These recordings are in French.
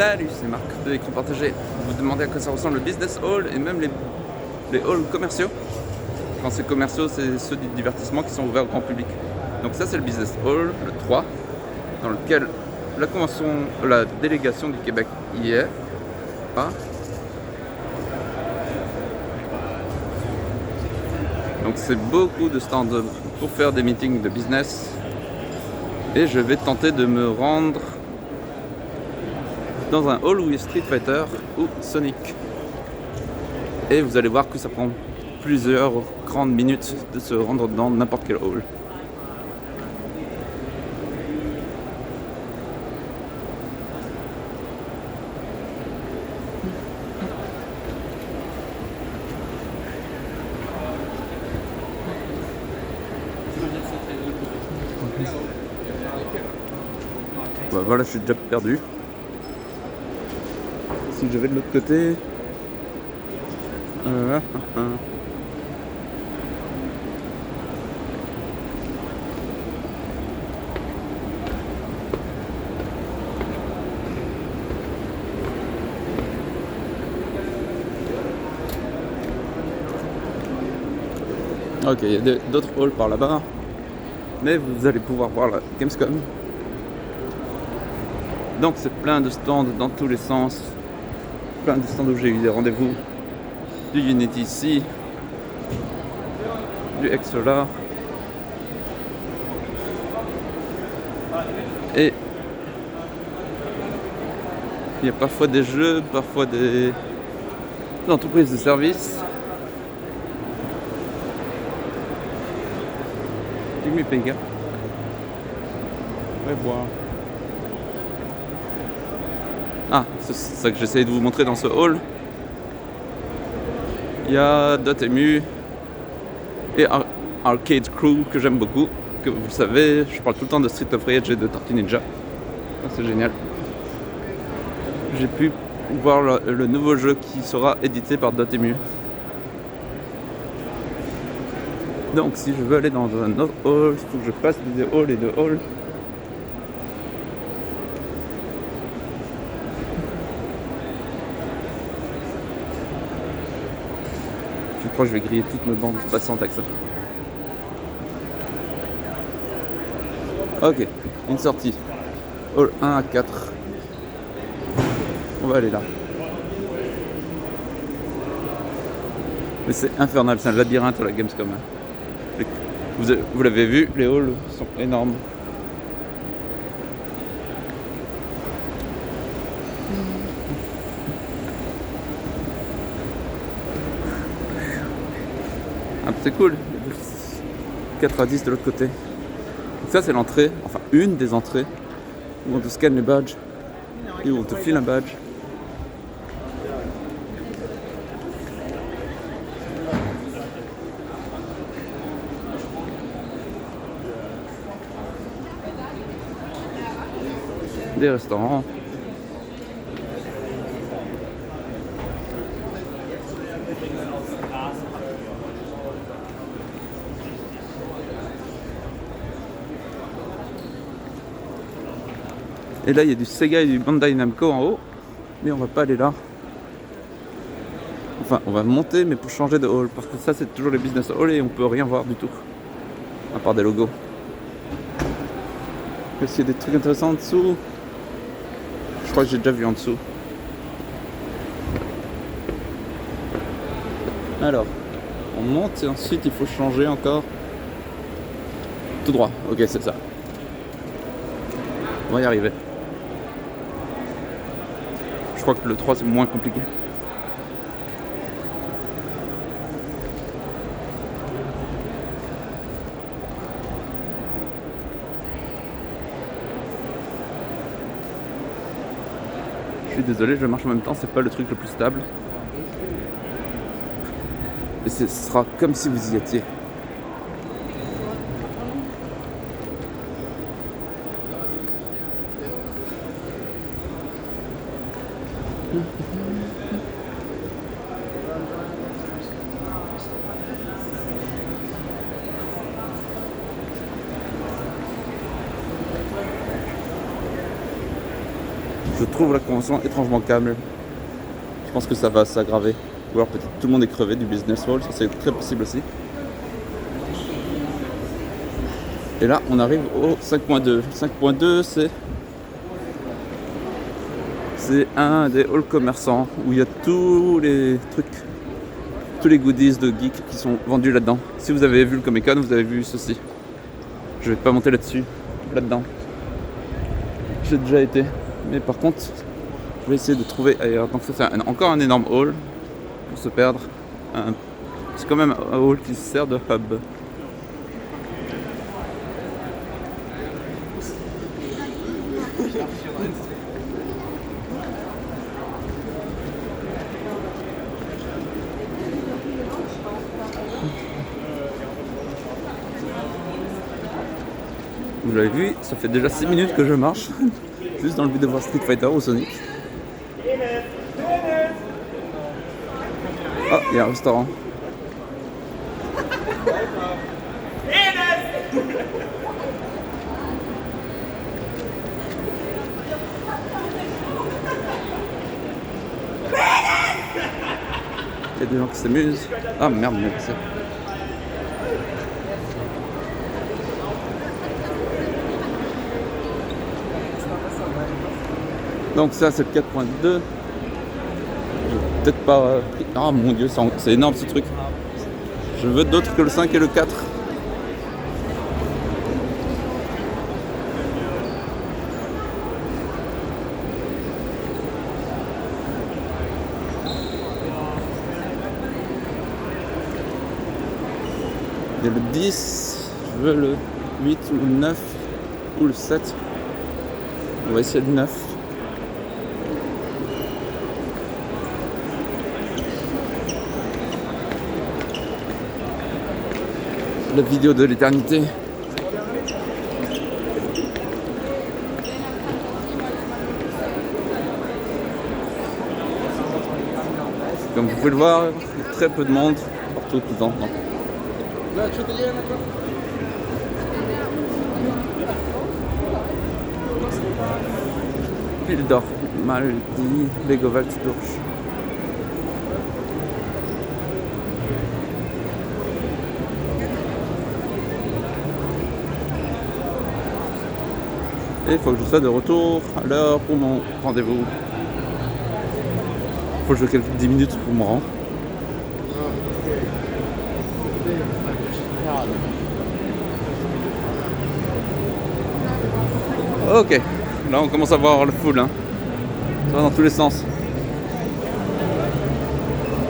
Salut, c'est Marc de Écran Partagé. Vous demandez à quoi ça ressemble le business hall et même les halls commerciaux. Quand c'est commerciaux, c'est ceux du divertissement qui sont ouverts au grand public. Donc ça, c'est le business hall, le 3, dans lequel la délégation du Québec y est. Donc c'est beaucoup de stands pour faire des meetings de business. Et je vais tenter de me rendre dans un hall où il y a Street Fighter ou Sonic. Et vous allez voir que ça prend plusieurs grandes minutes de se rendre dans n'importe quel hall. Bah voilà, je suis déjà perdu. Si je vais de l'autre côté... Ok, il y a d'autres halls par là-bas. Mais vous allez pouvoir voir la Gamescom. Donc c'est plein de stands dans tous les sens. Plein de stands où j'ai eu des rendez-vous. Du Unity ici. Du Xsolar. Et il y a parfois des jeux, parfois des entreprises de services. Give me Pega. Ouais, boire. Ah, c'est ça que j'essayais de vous montrer dans ce hall. Il y a Dotemu et Arcade Crew que j'aime beaucoup. Que vous savez, je parle tout le temps de Street of Rage et de Tortue Ninja. Ça, c'est génial. J'ai pu voir le nouveau jeu qui sera édité par Dotemu. Donc si je veux aller dans un autre hall, il faut que je passe des halls et de halls. Je crois que je vais griller toutes mes bandes passantes avec ça. Ok, une sortie. Hall 1 à 4. On va aller là. Mais c'est infernal, c'est un labyrinthe à la Gamescom. Vous l'avez vu, les halls sont énormes. Ah, c'est cool. 4 à 10 de l'autre côté. Donc ça c'est l'entrée, enfin une des entrées où on te scanne les badges et où on te file un badge. Des restaurants. Et là il y a du Sega et du Bandai Namco en haut. Mais on va pas aller là. Enfin on va monter mais pour changer de hall. Parce que ça c'est toujours les business hall et on peut rien voir du tout. À part des logos. Est-ce qu'il y a des trucs intéressants en dessous? Je crois que j'ai déjà vu en dessous. Alors, on monte et ensuite il faut changer encore. Tout droit, ok c'est ça. On va y arriver. Je crois que le 3 c'est moins compliqué. Je suis désolé, je marche en même temps, c'est pas le truc le plus stable. Et ce sera comme si vous y étiez. Je trouve la convention étrangement calme. Je pense que ça va s'aggraver. Ou alors peut-être tout le monde est crevé du business hall, ça c'est très possible aussi. Et là on arrive au 5.2. 5.2 c'est un des halls commerçants où il y a tous les trucs, tous les goodies de geek qui sont vendus là-dedans. Si vous avez vu le Comic Con, vous avez vu ceci. Je vais pas monter là-dedans. J'ai déjà été. Mais par contre, je vais essayer de trouver ailleurs. Donc ça c'est encore un énorme hall pour se perdre. C'est quand même un hall qui sert de hub. Vous l'avez vu, ça fait déjà 6 minutes que je marche, juste dans le but de voir Street Fighter ou Sonic. Ah, il y a un restaurant. Il y a des gens qui s'amusent. Ah merde, mais c'est... Donc ça c'est le 4.2. Peut-être pas... Ah mon dieu, c'est énorme ce truc. Je veux d'autres que le 5 et le 4. Il y a le 10, je veux le 8 ou le 9 ou le 7. On va essayer le 9. La vidéo de l'éternité. Comme vous pouvez le voir, il y a très peu de monde partout tout le temps. Non. Wildorf, Maldi, Begowald durch. Et il faut que je sois de retour à l'heure pour mon rendez-vous. Il faut que je joue quelques 10 minutes pour me rendre. Ok, là on commence à voir le full, hein. Ça va dans tous les sens.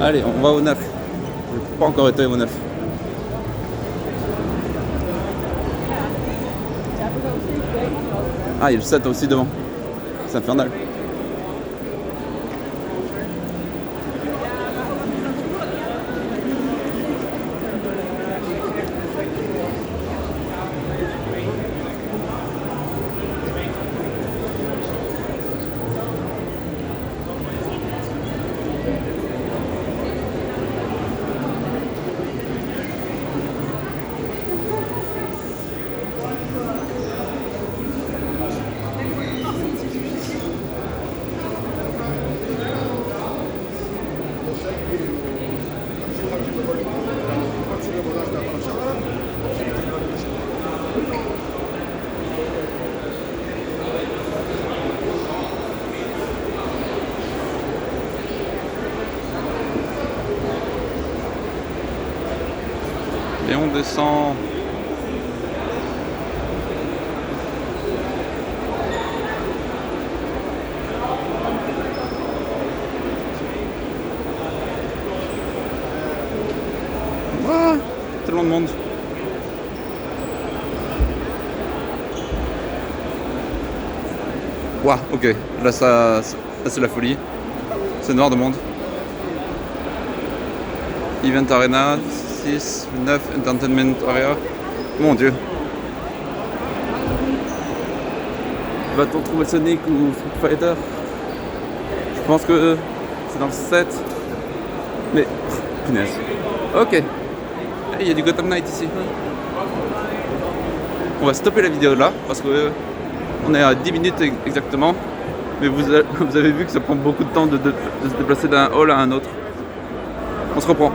Allez, on va au 9. Je n'ai pas encore été au 9. Ah, il y a le 7 aussi devant. C'est infernal. Et on descend. Ah, tellement de monde. Waouh, ok. Là, c'est la folie. C'est noir de monde. Event Arena, 6, 9, Entertainment Area. Mon dieu. Va-t-on trouver Sonic ou Street Fighter? Je pense que c'est dans le 7. Mais, punaise. Ok. Il y a du Gotham Knight ici. On va stopper la vidéo là parce que on est à 10 minutes exactement. Mais vous avez vu que ça prend beaucoup de temps de se déplacer d'un hall à un autre. On se reprend.